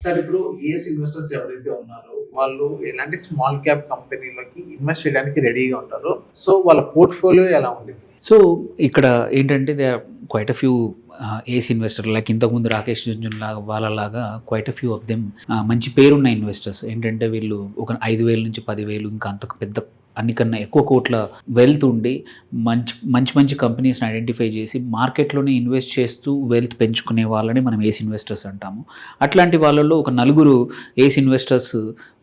Sir ఇప్పుడు as investors ఎవరైతే ఉన్నారో వాళ్ళు ఎలాంటి స్మాల్ క్యాప్ కంపెనీలకి ఇన్వెస్ట్ చేయడానికి రెడీగా ఉంటారో, సో వాళ్ళ పోర్ట్ఫోలియో ఎలా ఉండేది? సో ఇక్కడ ఏంటంటే they are quite a few ace investor like ఇంతకుముందు రాకేష్ జుంజున్ లాగా వాళ్ళలాగా quite a few of them మంచి పేరున్న ఇన్వెస్టర్స్. ఏంటంటే వీళ్ళు ఒక 5,000 నుంచి 10,000 ఇంకా అంతకు పెద్ద అన్నికన్నా ఎక్కువ కోట్ల వెల్త్ ఉండి మంచి కంపెనీస్ని ఐడెంటిఫై చేసి మార్కెట్లోనే ఇన్వెస్ట్ చేస్తూ వెల్త్ పెంచుకునే వాళ్ళని మనం ఏస్ ఇన్వెస్టర్స్ అంటాము. అట్లాంటి వాళ్ళలో ఒక నలుగురు ఏస్ ఇన్వెస్టర్స్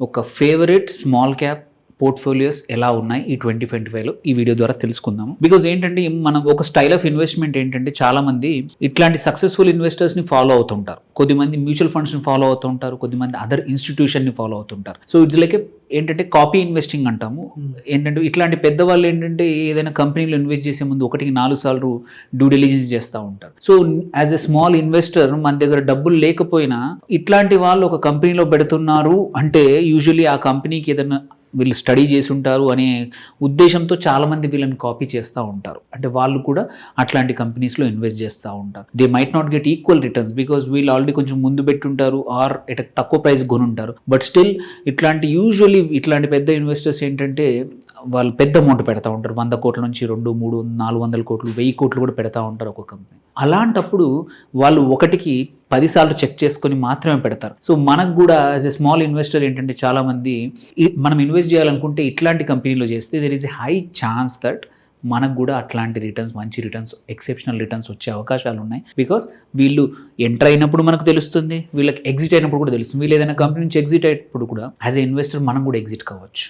ఒక ఫేవరెట్ స్మాల్ క్యాప్ పోర్ట్ఫోలియోస్ ఎలా ఉన్నాయి ఈ 2025లో ఈ వీడియో ద్వారా తెలుసుకుందాము. బికాజ్ ఏంటంటే మనం ఒక స్టైల్ ఆఫ్ ఇన్వెస్ట్మెంట్ ఏంటంటే చాలామంది ఇట్లాంటి సక్సెస్ఫుల్ ఇన్వెస్టర్స్ని ఫాలో అవుతుంటారు. కొద్దిమంది మ్యూచువల్ ఫండ్స్ని ఫాలో అవుతుంటారు, కొద్దిమంది అదర్ ఇన్స్టిట్యూషన్ని ఫాలో అవుతుంటారు. సో ఇట్స్ లైక్ ఏంటంటే కాపీ ఇన్వెస్టింగ్ అంటాము. ఏంటంటే ఇట్లాంటి పెద్దవాళ్ళు ఏంటంటే ఏదైనా కంపెనీలో ఇన్వెస్ట్ చేసే ముందు 1-4 సార్లు డ్యూ డిలిజెన్స్ చేస్తూ ఉంటారు. So as a small investor మన దగ్గర డబ్బులు లేకపోయినా ఇట్లాంటి వాళ్ళు ఒక కంపెనీలో పెడుతున్నారు అంటే యూజువల్లీ ఆ కంపెనీకి ఏదైనా వీళ్ళు స్టడీ చేసి ఉంటారు అనే ఉద్దేశంతో చాలామంది వీళ్ళని కాపీ చేస్తూ ఉంటారు. అంటే వాళ్ళు కూడా అట్లాంటి కంపెనీస్లో ఇన్వెస్ట్ చేస్తూ ఉంటారు. They might not get equal returns because వీళ్ళు ఆల్రెడీ కొంచెం ముందు పెట్టుంటారు ఆర్ తక్కువ ప్రైస్ కొనుంటారు. బట్ స్టిల్ ఇట్లాంటి పెద్ద ఇన్వెస్టర్స్ ఏంటంటే వాళ్ళు పెద్ద అమౌంట్ పెడతా ఉంటారు. 100 కోట్ల నుంచి 200, 300, 400 కోట్లు, 1000 కోట్లు కూడా పెడతా ఉంటారు ఒక కంపెనీ. అలాంటప్పుడు వాళ్ళు 10 సార్లు చెక్ చేసుకొని మాత్రమే పెడతారు. సో మనకు కూడా యాజ్ ఎ స్మాల్ ఇన్వెస్టర్ ఏంటంటే చాలామంది మనం ఇన్వెస్ట్ చేయాలనుకుంటే ఇట్లాంటి కంపెనీలో చేస్తే there is a high chance that మనకు కూడా అట్లాంటి రిటర్న్స్, మంచి రిటర్న్స్, ఎక్సెప్షనల్ రిటర్న్స్ వచ్చే అవకాశాలు ఉన్నాయి. బికాస్ వీళ్ళు ఎంటర్ అయినప్పుడు మనకు తెలుస్తుంది, వీళ్ళకి ఎగ్జిట్ అయినప్పుడు కూడా తెలుస్తుంది. వీళ్ళు ఏదైనా కంపెనీ నుంచి ఎగ్జిట్ అయినప్పుడు కూడా యాజ్ ఎ ఇన్వెస్టర్ మనం కూడా ఎగ్జిట్ కావచ్చు.